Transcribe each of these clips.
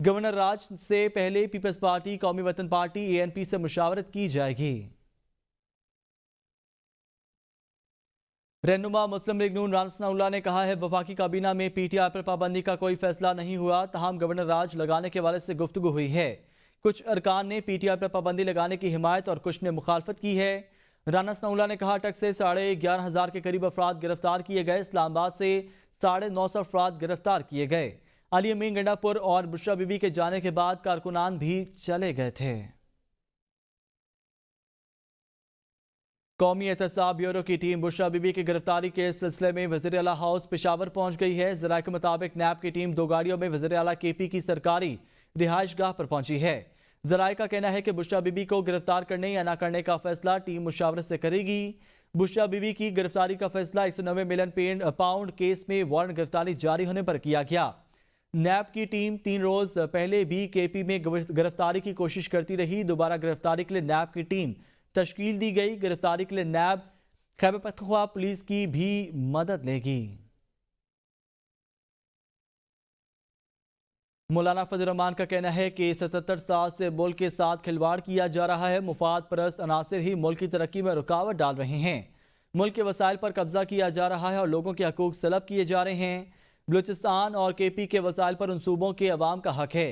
Governor راج سے پہلے Peoples party, قومی وطن پارٹی ANP سے مشاورت کی جائے گی۔ رہنما مسلم لیگ نون رانا ثناء اللہ نے کہا ہے وفاقی کابینہ میں PTI پر پابندی کا کوئی فیصلہ نہیں ہوا، تاہم گورنر راج لگانے کے حوالے سے گفتگو ہوئی ہے۔ کچھ ارکان نے PTI پر پابندی لگانے کی حمایت اور کچھ نے مخالفت کی ہے۔ رانا ثناء اللہ نے کہا ٹک سے 11,500 کے قریب افراد گرفتار کیے گئے، اسلام آباد سے 950 افراد گرفتار کیے گئے۔ علی امین گنڈا پور اور بشرا بی بی کے جانے کے بعد کارکنان بھی چلے گئے تھے۔ قومی احتساب بیورو کی ٹیم بشرا بی بی کی گرفتاری کے سلسلے میں وزیر اعلیٰ ہاؤس پشاور پہنچ گئی ہے۔ ذرائع کے مطابق نیب کی ٹیم 2 گاڑیوں میں وزیر اعلیٰ KP کی سرکاری رہائش گاہ پر پہنچی ہے۔ ذرائع کا کہنا ہے کہ بشرا بی بی کو گرفتار کرنے یا نہ کرنے کا فیصلہ ٹیم مشاورت سے کرے گی۔ بشرا بی بی کی گرفتاری کا فیصلہ 190 ملین پاؤنڈ کیس میں وارنٹ گرفتاری جاری ہونے پر کیا گیا۔ نیب کی ٹیم 3 روز پہلے بھی KP میں گرفتاری کی کوشش کرتی رہی۔ دوبارہ گرفتاری کے لیے نیب کی ٹیم تشکیل دی گئی۔ گرفتاری کے لیے نیب خیبر پختونخوا پولیس کی بھی مدد لے گی۔ مولانا فضل الرحمان کا کہنا ہے کہ 77 سال سے ملک کے ساتھ کھلواڑ کیا جا رہا ہے۔ مفاد پرست عناصر ہی ملک کی ترقی میں رکاوٹ ڈال رہے ہیں۔ ملک کے وسائل پر قبضہ کیا جا رہا ہے اور لوگوں کے حقوق سلب کیے جا رہے ہیں۔ بلوچستان اور KP کے وسائل پر منصوبوں کے عوام کا حق ہے۔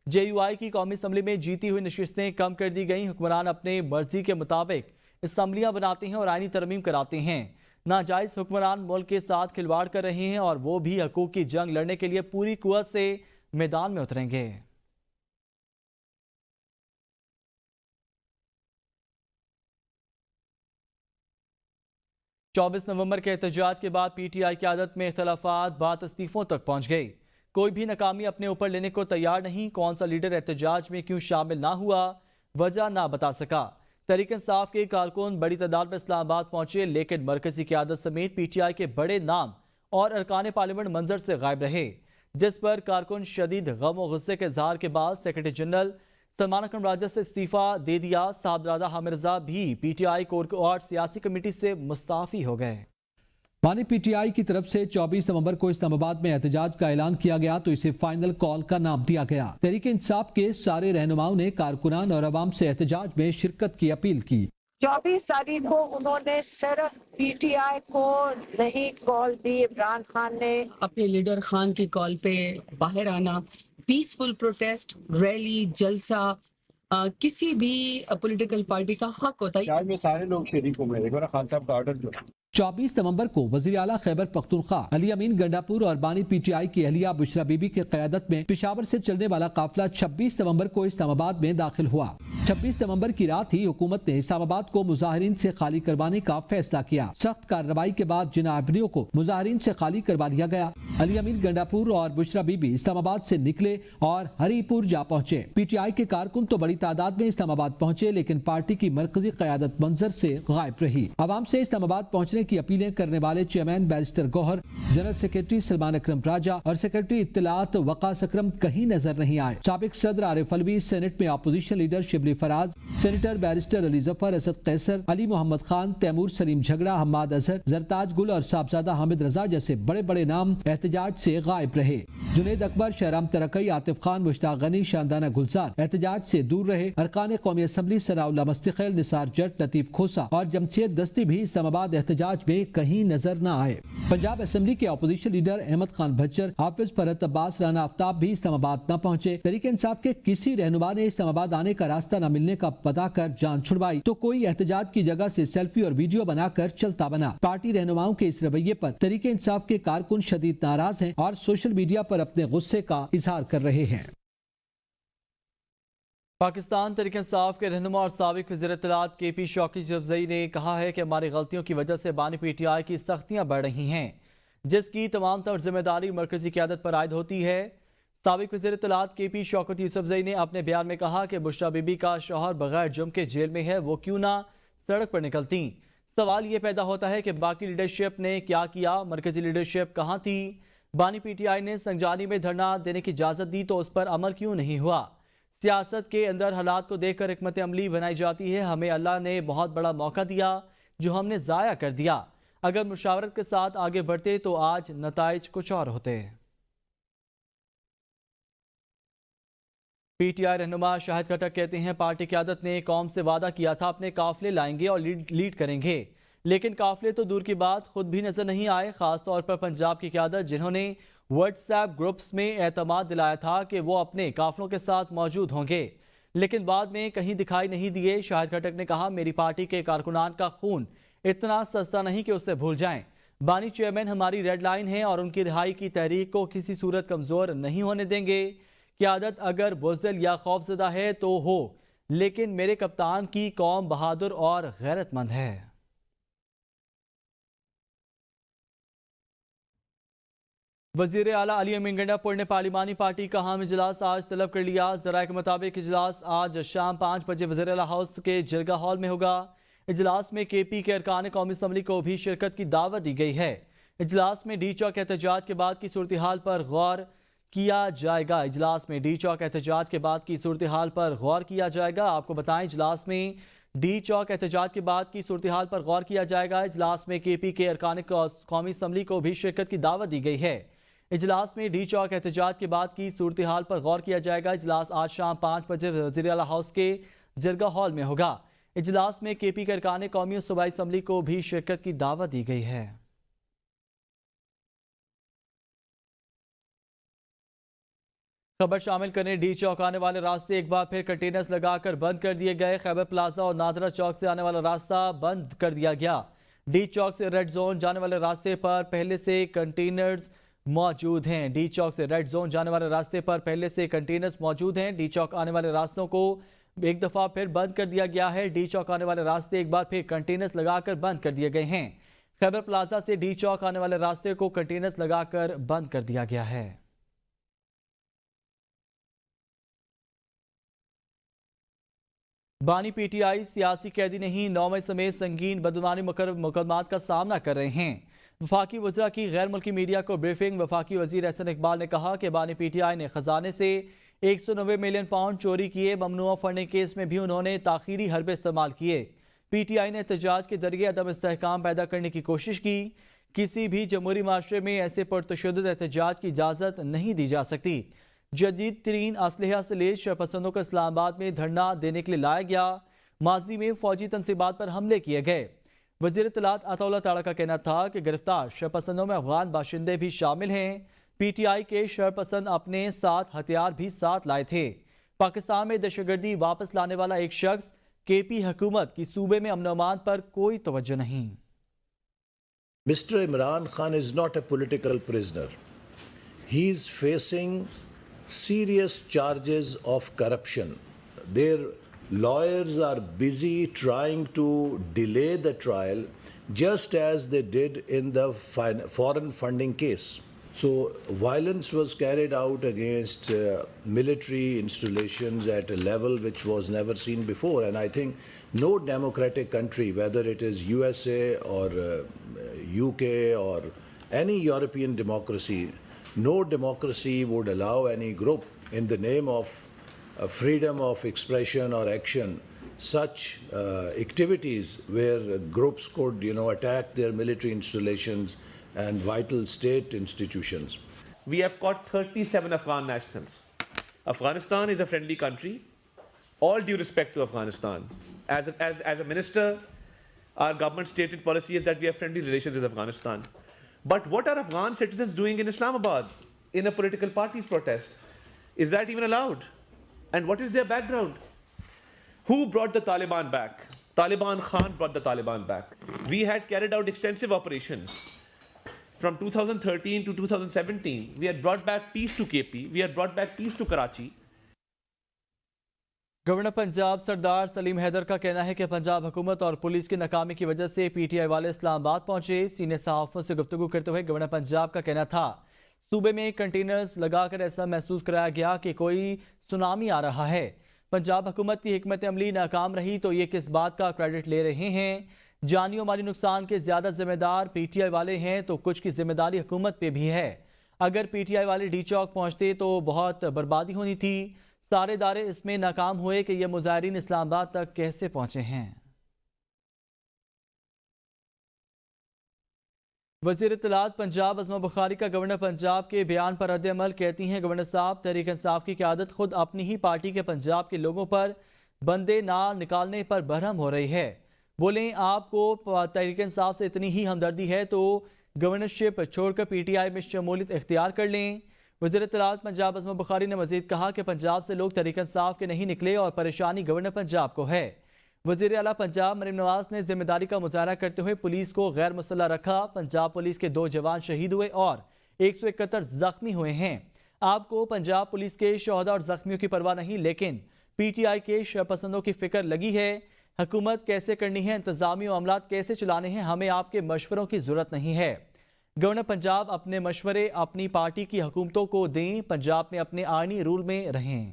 JUI کی قومی اسمبلی میں جیتی ہوئی نشستیں کم کر دی گئیں۔ حکمران اپنے مرضی کے مطابق اسمبلیاں بناتے ہیں اور آئینی ترمیم کراتے ہیں۔ ناجائز حکمران ملک کے ساتھ کھلواڑ کر رہے ہیں اور وہ بھی حقوق کی جنگ لڑنے کے لیے پوری قوت سے میدان میں اتریں گے۔ 24 نومبر کے احتجاج کے بعد PTI قیادت میں اختلافات بعد استعفوں تک پہنچ گئی۔ کوئی بھی ناکامی اپنے اوپر لینے کو تیار نہیں۔ کون سا لیڈر احتجاج میں کیوں شامل نہ ہوا، وجہ نہ بتا سکا۔ تحریک انصاف کے کارکن بڑی تعداد میں اسلام آباد پہنچے، لیکن مرکزی قیادت سمیت PTI کے بڑے نام اور ارکان پارلیمنٹ منظر سے غائب رہے، جس پر کارکن شدید غم و غصے کے اظہار کے بعد سیکرٹری جنرل سلمان اکرم راجہ سے استعفیٰ دے دیا۔ صاحبزادہ حامد رضا بھی PTI کور اور سیاسی کمیٹی سے مستعفی ہو گئے۔ بانی PTI کی طرف سے 24 نومبر کو اسلام آباد میں احتجاج کا اعلان کیا گیا تو اسے فائنل کال کا نام دیا گیا۔ تحریک انصاف کے سارے رہنماؤں نے کارکنان اور عوام سے احتجاج میں شرکت کی اپیل کی۔ 24 تاریخ کو انہوں نے صرف PTI کو نہیں کال دی، عمران خان نے اپنے لیڈر خان کی کال پہ باہر آنا، پیسفل پروٹیسٹ، ریلی، جلسہ کسی بھی پولیٹیکل پارٹی کا حق ہوتا ہے۔ آج میں سارے لوگ شریک ہوں گے، دیکھو نا خان صاحب کا آرڈر جو 24 نومبر کو وزیر اعلیٰ خیبر پختونخوا علی امین گنڈا پور اور بانی PTI کی اہلیہ بشرا بی بی کی قیادت میں پشاور سے چلنے والا قافلہ 26 نومبر کو اسلام آباد میں داخل ہوا۔ 26 نومبر کی رات ہی حکومت نے اسلام آباد کو مظاہرین سے خالی کروانے کا فیصلہ کیا۔ سخت کارروائی کے بعد جناح ایونیو کو مظاہرین سے خالی کروا لیا گیا۔ علی امین گنڈا پور اور بشرا بی بی اسلام آباد سے نکلے اور ہری پور جا پہنچے۔ PTI کے کارکن تو بڑی تعداد میں اسلام آباد پہنچے، لیکن پارٹی کی مرکزی قیادت منظر سے غائب رہی۔ عوام سے اسلام آباد پہنچنے کی اپیلیں کرنے والے چیئرمین بیرسٹر گوہر، جنرل سیکرٹری سلمان اکرم راجہ اور سیکرٹری اطلاعات وقاص اکرم کہیں نظر نہیں آئے۔ سابق صدر عارف علوی، سینٹ میں opposition leader Shibli Faraz, senator barrister Ali Zafar, Asad قیصر، علی محمد خان، تیمور سلیم جھگڑا، حماد اظہر، زرتاج گل اور صاحبزادہ حامد رضا جیسے بڑے بڑے نام احتجاج سے غائب رہے۔ جنید اکبر، شہرام ترقی، عاطف خان، مشتاق غنی، شاندانہ گلزار احتجاج سے دور رہے۔ ارکان قومی اسمبلی ثناء اللہ مستقل، نثار جٹ، لطیف کھوسا اور جمشید دستی بھی اسلام آباد احتجاج میں کہیں نظر نہ آئے۔ پنجاب اسمبلی کے اپوزیشن لیڈر احمد خان بھچر، حافظ فرحت عباس، رانا آفتاب بھی اسلام آباد نہ پہنچے۔ تحریک انصاف کے کسی رہنما نے اسلام آباد آنے کا راستہ نہ ملنے کا بتا کر جان چھڑوائی تو کوئی احتجاج کی جگہ سے سیلفی اور ویڈیو بنا کر چلتا بنا۔ پارٹی رہنماؤں کے اس رویے پر تحریک انصاف کے کارکن شدید ناراض ہیں اور سوشل میڈیا پر اپنے غصے کا اظہار کر رہے ہیں۔ پاکستان تحریک انصاف کے رہنما اور سابق وزیر اطلاعات KP شوکت یوسفزئی نے کہا ہے کہ ہماری غلطیوں کی وجہ سے بانی PTI کی سختیاں بڑھ رہی ہیں، جس کی تمام تر ذمہ داری مرکزی قیادت پر عائد ہوتی ہے۔ سابق وزیر اطلاعات KP شوکت یوسفزئی نے اپنے بیان میں کہا کہ بشرا بی بی کا شوہر بغیر جرم کے جیل میں ہے، وہ کیوں نہ سڑک پر نکلتی۔ سوال یہ پیدا ہوتا ہے کہ باقی لیڈرشپ نے کیا کیا، مرکزی لیڈرشپ کہاں تھی؟ بانی PTI نے سنجانی میں دھرنا دینے کی اجازت دی تو اس پر عمل کیوں نہیں ہوا؟ سیاست کے اندر حالات کو دیکھ کر حکمت عملی بنائی جاتی ہے۔ ہمیں اللہ نے بہت بڑا موقع دیا جو ہم نے ضائع کر دیا۔ اگر مشاورت کے ساتھ آگے بڑھتے تو آج نتائج کچھ اور ہوتے۔ پی ٹی آئی رہنما شاہد خٹک کہتے ہیں پارٹی قیادت نے قوم سے وعدہ کیا تھا اپنے قافلے لائیں گے اور لیڈ کریں گے، لیکن قافلے تو دور کی بات خود بھی نظر نہیں آئے، خاص طور پر پنجاب کی قیادت جنہوں نے واٹس ایپ گروپس میں اعتماد دلایا تھا کہ وہ اپنے قافلوں کے ساتھ موجود ہوں گے، لیکن بعد میں کہیں دکھائی نہیں دیے۔ شاہد خٹک نے کہا میری پارٹی کے کارکنان کا خون اتنا سستا نہیں کہ اسے بھول جائیں، بانی چیئرمین ہماری ریڈ لائن ہیں اور ان کی رہائی کی تحریک کو کسی صورت کمزور نہیں ہونے دیں گے۔ قیادت اگر بزدل یا خوفزدہ ہے تو ہو، لیکن میرے کپتان کی قوم بہادر اور غیرت مند ہے۔ وزیر اعلیٰ علی امین گنڈا نے پارلیمانی پارٹی کا اہم اجلاس آج طلب کر لیا۔ ذرائع کے مطابق اجلاس آج شام 5 بجے وزیر اعلیٰ ہاؤس کے جرگہ ہال میں ہوگا۔ اجلاس میں کے پی کے ارکان قومی اسمبلی کو بھی شرکت کی دعوت دی گئی ہے۔ اجلاس میں ڈی چوک احتجاج کے بعد کی صورتحال پر غور کیا جائے گا۔ اجلاس میں ڈی چوک احتجاج کے بعد کی صورتحال پر غور کیا جائے گا۔ آپ کو بتائیں اجلاس میں ڈی چوک احتجاج کے بعد کی صورتحال پر غور کیا جائے گا۔ اجلاس میں کے پی کے ارکان قومی اسمبلی کو بھی شرکت کی دعوت دی گئی ہے۔ اجلاس میں ڈی چوک احتجاج کے بعد کی صورتحال پر غور کیا جائے گا۔ اجلاس آج شام 5 بجے وزیر اعلیٰ ہاؤس کے جرگہ ہال میں ہوگا۔ اجلاس میں کے پی کے ارکان قومی اور صوبائی اسمبلی کو بھی شرکت کی دعوت دی گئی ہے۔ خبر شامل کریں، ڈی چوک آنے والے راستے ایک بار پھر کنٹینرز لگا کر بند کر دیے گئے۔ خیبر پلازا اور نادرہ چوک سے آنے والا راستہ بند کر دیا گیا۔ ڈی چوک سے ریڈ زون جانے والے راستے پر پہلے سے کنٹینرز موجود ہیں۔ ڈی چوک سے ریڈ زون جانے والے راستے پر پہلے سے کنٹینرز موجود ہیں۔ ڈی چوک آنے والے راستوں کو ایک دفعہ پھر بند کر دیا گیا ہے۔ ڈی چوک آنے والے راستے ایک بار پھر کنٹینرز لگا کر بند کر دیے گئے ہیں۔ خیبر پلازا سے ڈی چوک آنے والے راستے کو کنٹینرز لگا کر بند کر دیا گیا ہے۔ بانی پی ٹی آئی سیاسی قیدی نہیں، 9 مئی سمیت سنگین بدعنوانی مقدمات کا سامنا کر رہے ہیں۔ وفاقی وزراء کی غیر ملکی میڈیا کو بریفنگ۔ وفاقی وزیر احسن اقبال نے کہا کہ بانی پی ٹی آئی نے خزانے سے 190 ملین پاؤنڈ چوری کیے۔ ممنوعہ فنڈنگ کیس میں بھی انہوں نے تاخیری حربے استعمال کیے۔ پی ٹی آئی نے احتجاج کے ذریعے عدم استحکام پیدا کرنے کی کوشش کی۔ کسی بھی جمہوری معاشرے میں ایسے پرتشدد احتجاج کی اجازت نہیں دی جا سکتی۔ جدید ترین اسلحہ سے لیس شرپسندوں کو اسلام آباد میں دھرنا دینے کے لیے لایا گیا۔ ماضی میں فوجی تنصیبات پر حملے کیے گئے۔ وزیر اطلاعات عطا اللہ تاڑا کا کہنا تھا کہ گرفتار شرپسندوں میں افغان باشندے بھی شامل ہیں۔ پی ٹی آئی کے شرپسند اپنے ساتھ ہتھیار بھی ساتھ لائے تھے۔ پاکستان میں دہشتگردی واپس لانے والا ایک شخص، کے پی حکومت کی صوبے میں امن و امان پر کوئی توجہ نہیں۔ Mr. Imran Khan is not a political prisoner. He is facing serious charges of corruption. Their lawyers are busy trying to delay the trial, just as they did in the foreign funding case. So violence was carried out against military installations at a level which was never seen before, and I think no democratic country, whether it is USA or UK or any European democracy, no democracy would allow any group in the name of freedom of expression or action such activities where groups could attack their military installations and vital state institutions. We have caught 37 Afghan nationals. Afghanistan is a friendly country. All due respect to Afghanistan. As a minister, our government stated policy is that we have friendly relations with Afghanistan. But what are Afghan citizens doing in Islamabad in a political party's protest? Is that even allowed? And what is their background? Who brought the Taliban back? Taliban Khan brought the Taliban back. We had carried out extensive operations. From 2013 to 2017, we had brought back peace to KP, we had brought back peace to Karachi. Governor Punjab سردار سلیم حیدر کا کہنا ہے کہ پنجاب حکومت اور police کی ناکامی کی وجہ سے پی ٹی آئی والے اسلام آباد پہنچے۔ سینئر صحافیوں سے گفتگو کرتے ہوئے گورنر پنجاب کا کہنا تھا صوبے میں کنٹینرز لگا کر ایسا محسوس کرایا گیا کہ کوئی سونامی آ رہا ہے۔ پنجاب حکومت کی حکمت عملی ناکام رہی تو یہ کس بات کا کریڈٹ لے رہے ہیں؟ جانی و مالی نقصان کے زیادہ ذمہ دار پی ٹی آئی والے ہیں تو کچھ کی ذمہ داری حکومت پہ بھی ہے۔ اگر پی ٹی آئی والے ڈی چوک پہنچتے تو بہت بربادی ہونی تھی۔ سارے ادارے اس میں ناکام ہوئے کہ یہ مظاہرین اسلام آباد تک کیسے پہنچے ہیں۔ وزیر اطلاعات پنجاب اسما بخاری کا گورنر پنجاب کے بیان پر رد عمل، کہتی ہیں گورنر صاحب تحریک انصاف کی قیادت خود اپنی ہی پارٹی کے پنجاب کے لوگوں پر بندے نہ نکالنے پر برہم ہو رہی ہے۔ بولیں آپ کو تحریک انصاف سے اتنی ہی ہمدردی ہے تو گورنرشپ چھوڑ کر پی ٹی آئی میں شمولیت اختیار کر لیں۔ وزیر اطلاعات پنجاب اسما بخاری نے مزید کہا کہ پنجاب سے لوگ تحریک انصاف کے نہیں نکلے اور پریشانی گورنر پنجاب کو ہے۔ وزیر اعلیٰ پنجاب مریم نواز نے ذمہ داری کا مظاہرہ کرتے ہوئے پولیس کو غیر مسلح رکھا۔ پنجاب پولیس کے 2 جوان شہید ہوئے اور 171 زخمی ہوئے ہیں۔ آپ کو پنجاب پولیس کے شہداء اور زخمیوں کی پرواہ نہیں، لیکن پی ٹی آئی کے شرپسندوں کی فکر لگی ہے۔ حکومت کیسے کرنی ہے، انتظامی معاملات کیسے چلانے ہیں، ہمیں آپ کے مشوروں کی ضرورت نہیں ہے۔ گورنر پنجاب اپنے مشورے اپنی پارٹی کی حکومتوں کو دیں، پنجاب میں اپنے آئینی رول میں رہیں۔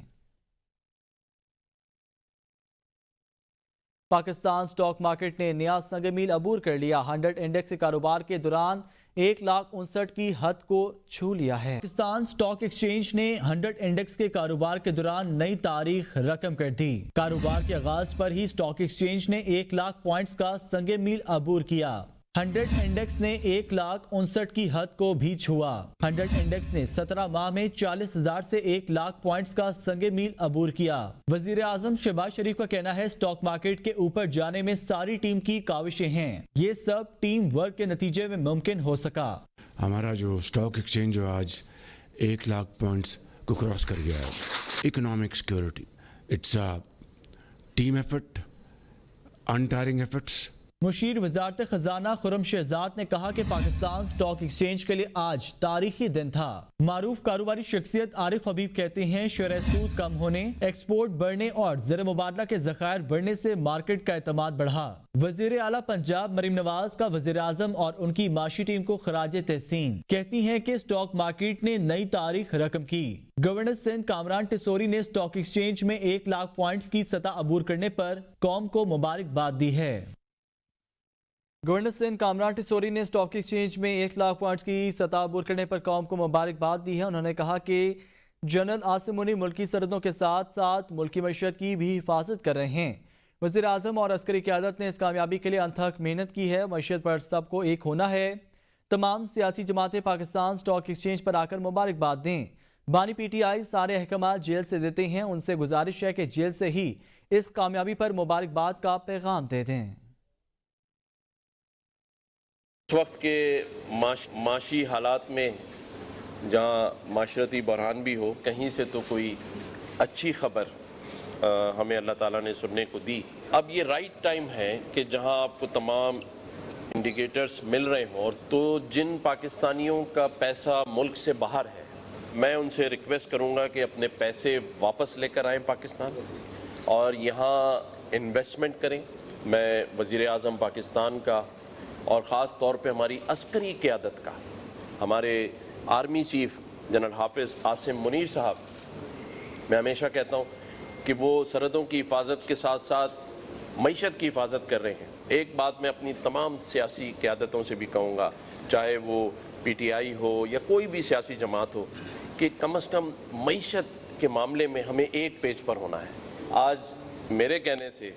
پاکستان سٹاک مارکیٹ نے نیا سنگ میل عبور کر لیا۔ 100 انڈیکس کے کاروبار کے دوران 1,59,000 کی حد کو چھو لیا ہے۔ پاکستان سٹاک ایکسچینج نے 100 انڈیکس کے کاروبار کے دوران نئی تاریخ رقم کر دی۔ کاروبار کے آغاز پر ہی سٹاک ایکسچینج نے 1,00,000 پوائنٹس کا سنگ میل عبور کیا۔ 100 انڈیکس نے 1,59,000 کی حد کو بھی چھوا۔ 100 انڈیکس نے 17 ماہ میں 40,000 سے 1,00,000 پوائنٹس کا سنگ میل عبور کیا۔ وزیر اعظم شہباز شریف کا کہنا ہے اسٹاک مارکیٹ کے اوپر جانے میں ساری ٹیم کی کاوشیں ہیں، یہ سب ٹیم ورک کے نتیجے میں ممکن ہو سکا۔ ہمارا جو اسٹاک ایکسچینج جو آج 1,00,000 پوائنٹس کو کراس کر گیا ہے، economic security, it's a team effort, untiring efforts. مشیر وزارت خزانہ خرم شہزاد نے کہا کہ پاکستان سٹاک ایکسچینج کے لیے آج تاریخی دن تھا۔ معروف کاروباری شخصیت عارف حبیب کہتے ہیں شرح سود کم ہونے، ایکسپورٹ بڑھنے اور زر مبادلہ کے ذخائر بڑھنے سے مارکیٹ کا اعتماد بڑھا۔ وزیر اعلیٰ پنجاب مریم نواز کا وزیر اعظم اور ان کی معاشی ٹیم کو خراج تحسین، کہتی ہیں کہ سٹاک مارکیٹ نے نئی تاریخ رقم کی۔ گورنر سندھ کامران ٹسوری نے سٹاک ایکسچینج میں 1,00,000 پوائنٹس کی سطح عبور کرنے پر قوم کو مبارکباد دی ہے۔ گورنر سندھ کامران ٹسوری نے سٹاک ایکسچینج میں 1,00,000 پوائنٹس کی سطح عبور کرنے پر قوم کو مبارکباد دی ہے۔ انہوں نے کہا کہ جنرل عاصم منی ملکی سرحدوں کے ساتھ ساتھ ملکی معیشت کی بھی حفاظت کر رہے ہیں۔ وزیر اعظم اور عسکری قیادت نے اس کامیابی کے لیے انتھک محنت کی ہے۔ معیشت پر سب کو ایک ہونا ہے۔ تمام سیاسی جماعتیں پاکستان سٹاک ایکسچینج پر آ کر مبارکباد دیں۔ بانی پی ٹی آئی سارے احکامات جیل سے دیتے ہیں، ان سے گزارش ہے کہ جیل سے ہی اس کامیابی پر مبارکباد کا پیغام دے دیں۔ اس وقت کے معاشی حالات میں جہاں معاشرتی بحران بھی ہو، کہیں سے تو کوئی اچھی خبر ہمیں اللہ تعالیٰ نے سننے کو دی۔ اب یہ رائٹ ٹائم ہے کہ جہاں آپ کو تمام انڈیکیٹرز مل رہے ہوں، اور تو جن پاکستانیوں کا پیسہ ملک سے باہر ہے، میں ان سے ریکویسٹ کروں گا کہ اپنے پیسے واپس لے کر آئیں پاکستان اور یہاں انویسٹمنٹ کریں۔ میں وزیر اعظم پاکستان کا اور خاص طور پہ ہماری عسکری قیادت کا، ہمارے آرمی چیف جنرل حافظ قاسم منیر صاحب، میں ہمیشہ کہتا ہوں کہ وہ سرحدوں کی حفاظت کے ساتھ ساتھ معیشت کی حفاظت کر رہے ہیں۔ ایک بات میں اپنی تمام سیاسی قیادتوں سے بھی کہوں گا، چاہے وہ پی ٹی آئی ہو یا کوئی بھی سیاسی جماعت ہو، کہ کم از کم معیشت کے معاملے میں ہمیں ایک پیج پر ہونا ہے۔ آج میرے کہنے سے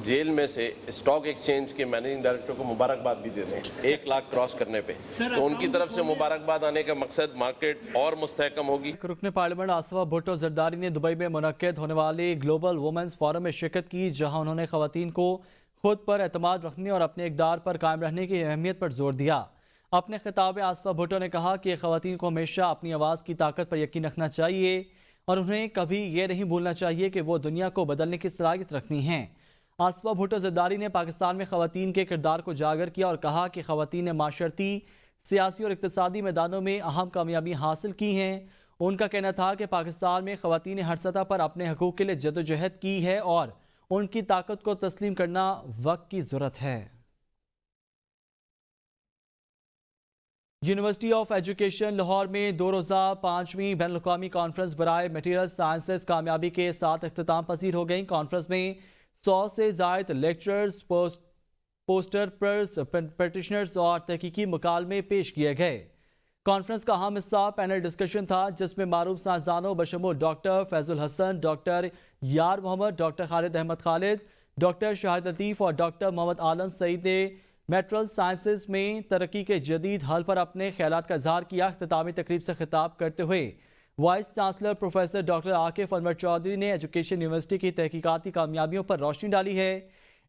جیل میں سے اسٹاک ایکسچینج کے مینیجنگ ڈائریکٹر کو مبارکباد بھی دے دیں 1,00,000 کراس کرنے پہ، تو ان کی طرف سے مبارکباد آنے کا مقصد مارکیٹ اور مستحکم ہوگی۔ رکن پارلیمنٹ آصفہ بھٹو زرداری نے دبئی میں منعقد ہونے والے گلوبل وومنز فورم میں شرکت کی، جہاں انہوں نے خواتین کو خود پر اعتماد رکھنے اور اپنے اقدار پر قائم رہنے کی اہمیت پر زور دیا۔ اپنے خطاب میں آصفہ بھٹو نے کہا کہ خواتین کو ہمیشہ اپنی آواز کی طاقت پر یقین رکھنا چاہیے اور انہیں کبھی یہ نہیں بھولنا چاہیے کہ وہ دنیا کو بدلنے کی صلاحیت رکھتی ہیں۔ آصفہ بھٹو زرداری نے پاکستان میں خواتین کے کردار کو اجاگر کیا اور کہا کہ خواتین نے معاشرتی، سیاسی اور اقتصادی میدانوں میں اہم کامیابی حاصل کی ہیں۔ ان کا کہنا تھا کہ پاکستان میں خواتین نے ہر سطح پر اپنے حقوق کے لیے جدوجہد کی ہے اور ان کی طاقت کو تسلیم کرنا وقت کی ضرورت ہے۔ یونیورسٹی آف ایجوکیشن لاہور میں 2 روزہ 5ویں بین الاقوامی کانفرنس برائے میٹیریل سائنسز کامیابی کے ساتھ اختتام پذیر ہو گئی۔ کانفرنس میں 100 سے زائد لیکچرز، پوسٹر پرز، پیٹیشنرز اور تحقیقی مکالمے پیش کیے گئے۔ کانفرنس کا اہم حصہ پینل ڈسکشن تھا، جس میں معروف سائنسدانوں بشمول ڈاکٹر فیض الحسن، ڈاکٹر یار محمد، ڈاکٹر خالد احمد خالد، ڈاکٹر شاہد لطیف اور ڈاکٹر محمد عالم سعید نے میٹرل سائنسز میں ترقی کے جدید حل پر اپنے خیالات کا اظہار کیا۔ اختتامی تقریب سے خطاب کرتے ہوئے vice chancellor professor doctor Akif Anwar Chaudhry نے ایجوکیشن یونیورسٹی کی تحقیقاتی کامیابیوں پر روشنی ڈالی ہے۔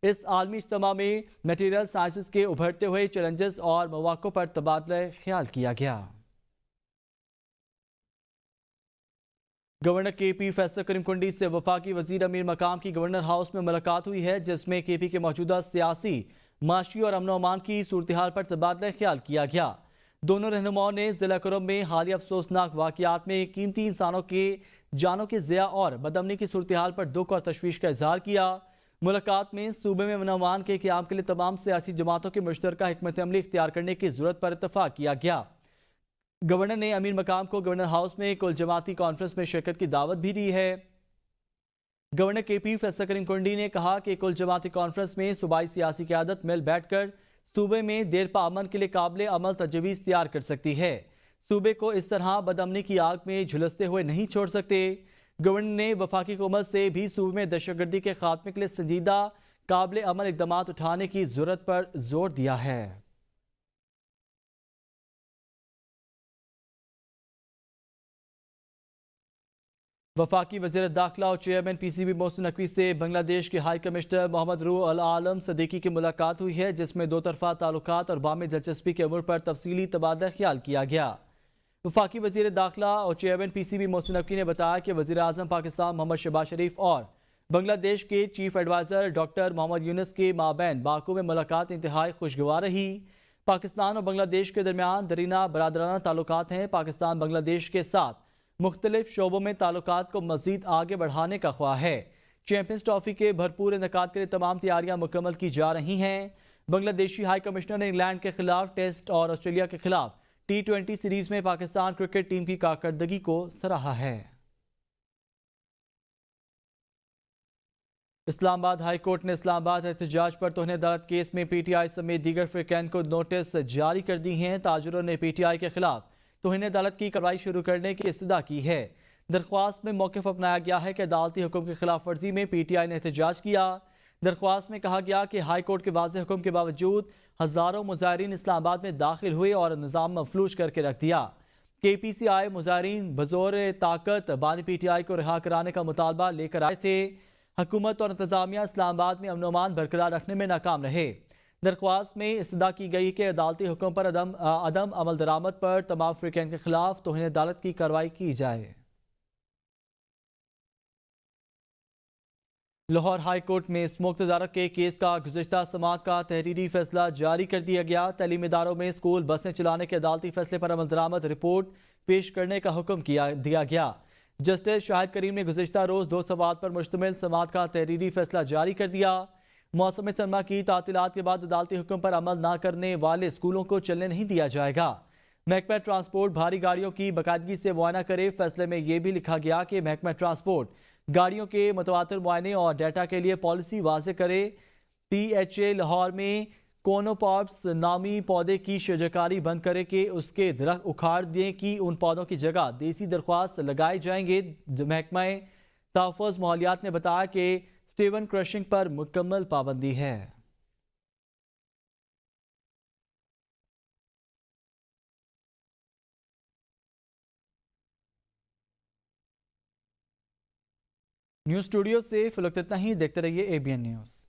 اس عالمی اجتماع میں میٹیریل سائنسز کے ابھرتے ہوئے چیلنجز اور مواقع پر تبادلہ خیال کیا گیا۔ گورنر کے پی فیصل کریم کنڈی سے وفاقی وزیر امیر مقام کی گورنر ہاؤس میں ملاقات ہوئی ہے، جس میں کے پی کے موجودہ سیاسی، معاشی اور امن و امان کی صورتحال پر تبادلہ خیال کیا گیا۔ دونوں رہنماؤں نے ضلع کرم میں حالیہ افسوسناک واقعات میں قیمتی انسانوں کے جانوں کے ضیاع اور بدامنی کی صورتحال پر دکھ اور تشویش کا اظہار کیا۔ ملاقات میں صوبے میں امن و امان کے قیام کے لیے تمام سیاسی جماعتوں کے مشترکہ حکمت عملی اختیار کرنے کی ضرورت پر اتفاق کیا گیا۔ گورنر نے امیر مقام کو گورنر ہاؤس میں کل جماعتی کانفرنس میں شرکت کی دعوت بھی دی ہے۔ گورنر کے پی فیصل کریم کنڈی نے کہا کہ کل جماعتی کانفرنس میں صوبائی سیاسی قیادت مل بیٹھ کر صوبے میں دیر پا امن کے لیے قابل عمل تجویز تیار کر سکتی ہے۔ صوبے کو اس طرح بدامنی کی آگ میں جھلستے ہوئے نہیں چھوڑ سکتے۔ گورنر نے وفاقی حکومت سے بھی صوبے میں دہشت گردی کے خاتمے کے لیے سنجیدہ قابل عمل اقدامات اٹھانے کی ضرورت پر زور دیا ہے۔ وفاقی وزیر داخلہ اور chairman P C B Mohsin Naqvi سے بنگلہ دیش کے ہائی کمشنر محمد روح العالم صدیقی کی ملاقات ہوئی ہے، جس میں دو طرفہ تعلقات اور باہمی دلچسپی کے امور پر تفصیلی تبادلہ خیال کیا گیا۔ وفاقی وزیر داخلہ اور chairman P C B Mohsin Naqvi نے بتایا کہ وزیر اعظم پاکستان محمد شہباز شریف اور بنگلہ دیش کے چیف ایڈوائزر ڈاکٹر محمد یونس کے مابین باکو میں ملاقات انتہائی خوشگوار رہی۔ پاکستان اور بنگلہ دیش کے درمیان دیرینہ برادرانہ تعلقات ہیں۔ پاکستان بنگلہ دیش کے ساتھ مختلف شعبوں میں تعلقات کو مزید آگے بڑھانے کا خواہاں ہے۔ چیمپئنز ٹرافی کے بھرپور انعقاد کے لیے تمام تیاریاں مکمل کی جا رہی ہیں۔ بنگلہ دیشی ہائی کمشنر نے انگلینڈ کے خلاف ٹیسٹ اور آسٹریلیا کے خلاف T20 سیریز میں پاکستان کرکٹ ٹیم کی کارکردگی کو سراہا ہے۔ اسلام آباد ہائی کورٹ نے اسلام آباد احتجاج پر توہین عدالت کیس میں پی ٹی آئی سمیت دیگر فریقین کو نوٹس جاری کر دی ہیں۔ تاجروں نے پی ٹی آئی کے خلاف توہین عدالت کی کارروائی شروع کرنے کی استدعا کی ہے۔ درخواست میں موقف اپنایا گیا ہے کہ عدالتی حکم کی خلاف ورزی میں پی ٹی آئی نے احتجاج کیا۔ درخواست میں کہا گیا کہ ہائی کورٹ کے واضح حکم کے باوجود ہزاروں مظاہرین اسلام آباد میں داخل ہوئے اور نظام مفلوج کر کے رکھ دیا۔ کے پی سی آئی مظاہرین بزور طاقت بانی پی ٹی آئی کو رہا کرانے کا مطالبہ لے کر آئے تھے۔ حکومت اور انتظامیہ اسلام آباد میں امن و امان برقرار رکھنے میں ناکام رہے۔ درخواست میں استدعا کی گئی کہ عدالتی حکم پر عدم عمل درآمد پر تمام فریقین کے خلاف توہین عدالت کی کارروائی کی جائے۔ لاہور ہائی کورٹ میں اسموک تدارک کے کیس کا گزشتہ سماعت کا تحریری فیصلہ جاری کر دیا گیا۔ تعلیمی اداروں میں اسکول بسیں چلانے کے عدالتی فیصلے پر عمل درآمد رپورٹ پیش کرنے کا حکم دیا گیا۔ جسٹس شاہد کریم نے گزشتہ روز 2 سوالات پر مشتمل سماعت کا تحریری فیصلہ جاری کر دیا۔ موسم سرما کی تعطیلات کے بعد عدالتی حکم پر عمل نہ کرنے والے اسکولوں کو چلنے نہیں دیا جائے گا۔ محکمہ ٹرانسپورٹ بھاری گاڑیوں کی باقاعدگی سے معائنہ کرے۔ فیصلے میں یہ بھی لکھا گیا کہ محکمہ ٹرانسپورٹ گاڑیوں کے متواتر معائنے اور ڈیٹا کے لیے پالیسی واضح کرے۔ پی ایچ اے لاہور میں کونوپاپس نامی پودے کی شجرکاری بند کرے کہ اس کے درخت اکھاڑ دیں کہ ان پودوں کی جگہ دیسی درخواست لگائے جائیں گے۔ محکمہ تحفظ ماحولیات نے بتایا کہ سٹیون کرشنگ پر مکمل پابندی ہے۔ نیوز اسٹوڈیو سے فی الوقت اتنا ہی۔ دیکھتے رہیے ABN نیوز۔